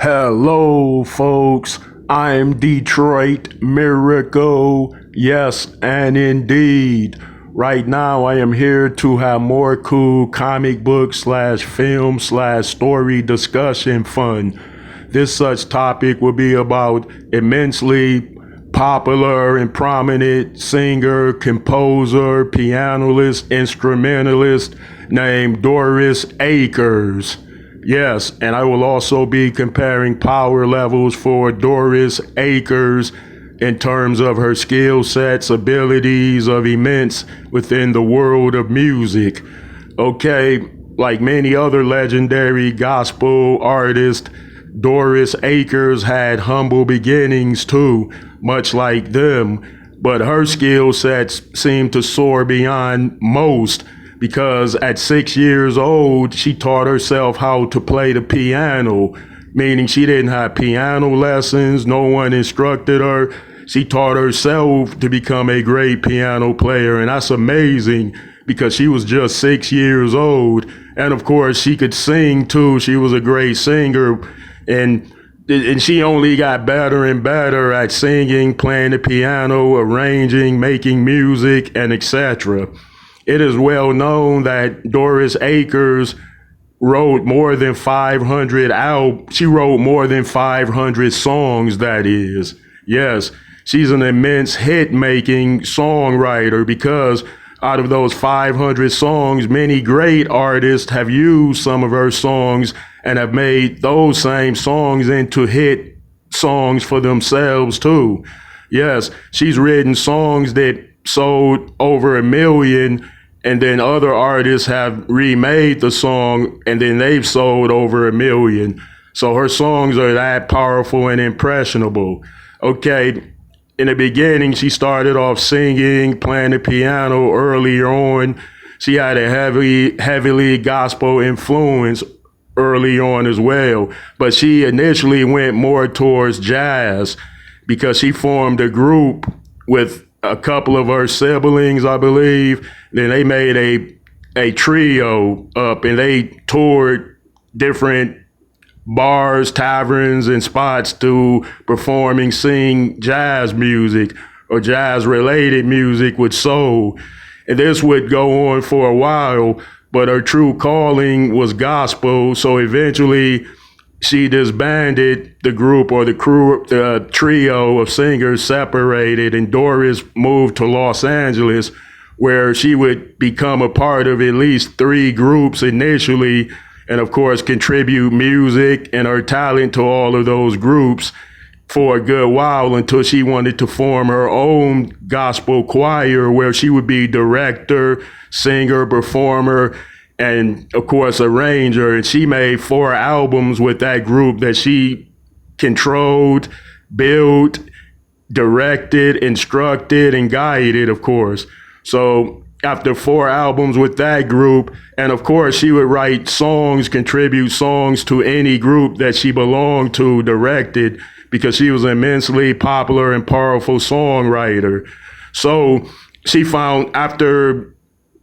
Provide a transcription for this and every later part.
Hello, folks. I'm Detroit Miracle. Yes, and indeed. Right now, I am here to have more cool comic book slash film slash story discussion fun. This such topic will be about immensely popular and prominent singer, composer, pianist, instrumentalist named Doris Akers. Yes, and I will also be comparing power levels for Doris Akers in terms of her skill sets, abilities of immense within the world of music. Okay, like many other legendary gospel artists, Doris Akers had humble beginnings too, much like them, but her skill sets seemed to soar beyond most because at 6 years old, she taught herself how to play the piano, meaning she didn't have piano lessons, no one instructed her. She taught herself to become a great piano player, and that's amazing because she was just 6 years old. And of course, she could sing too. She was a great singer, and she only got better and better at singing, playing the piano, arranging, making music, and etc. It is well known that Doris Akers wrote more than 500 She wrote more than 500 songs, that is. Yes, she's an immense hit-making songwriter because out of those 500 songs, many great artists have used some of her songs and have made those same songs into hit songs for themselves too. Yes, she's written songs that sold over 1 million, and then other artists have remade the song and then they've sold over 1 million. So her songs are that powerful and impressionable. Okay, in the beginning, she started off singing, playing the piano earlier on. She had a heavily gospel influence early on as well, but she initially went more towards jazz because she formed a group with a couple of her siblings, I believe. Then they made a trio up and they toured different bars, taverns, and spots to perform and sing jazz music or jazz related music with soul. And this would go on for a while, but her true calling was gospel. So eventually she disbanded the group, or the trio of singers separated, and Doris moved to Los Angeles, where she would become a part of at least 3 groups initially, and of course contribute music and her talent to all of those groups for a good while until she wanted to form her own gospel choir where she would be director, singer, performer, and of course arranger. And she made 4 albums with that group that she controlled, built, directed, instructed, and guided, of course. So after 4 albums with that group, and of course she would write songs, contribute songs to any group that she belonged to, directed, because she was an immensely popular and powerful songwriter. So she found, after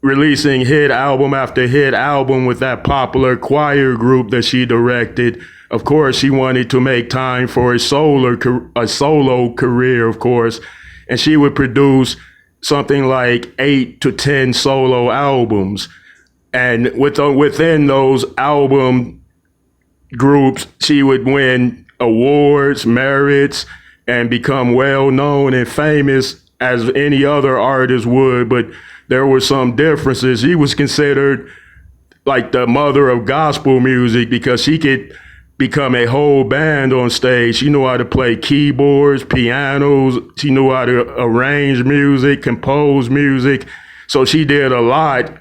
releasing hit album after hit album with that popular choir group that she directed, of course she wanted to make time for a solo career, of course, and she would produce something like 8 to 10 solo albums. And within those album groups, she would win awards, merits, and become well known and famous as any other artist would. But there were some differences. She was considered like the mother of gospel music because she could become a whole band on stage. She knew how to play keyboards, pianos. She knew how to arrange music, compose music. So she did a lot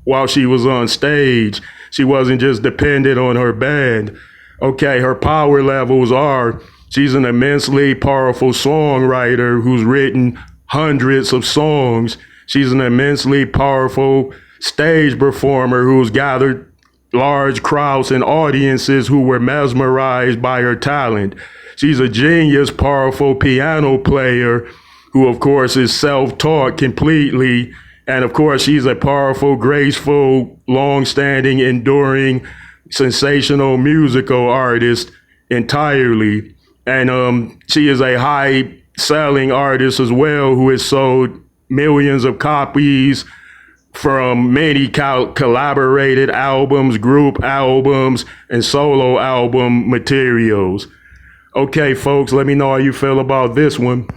while she was on stage. She wasn't just dependent on her band. Okay, her power levels are, she's an immensely powerful songwriter who's written hundreds of songs. She's an immensely powerful stage performer who's gathered large crowds and audiences who were mesmerized by her talent. She's a genius, powerful piano player who, of course, is self-taught completely. And of course, she's a powerful, graceful, long-standing, enduring, sensational musical artist entirely. And she is a high selling artist as well who has sold millions of copies from many collaborated albums, group albums, and solo album materials. Okay, folks, let me know how you feel about this one.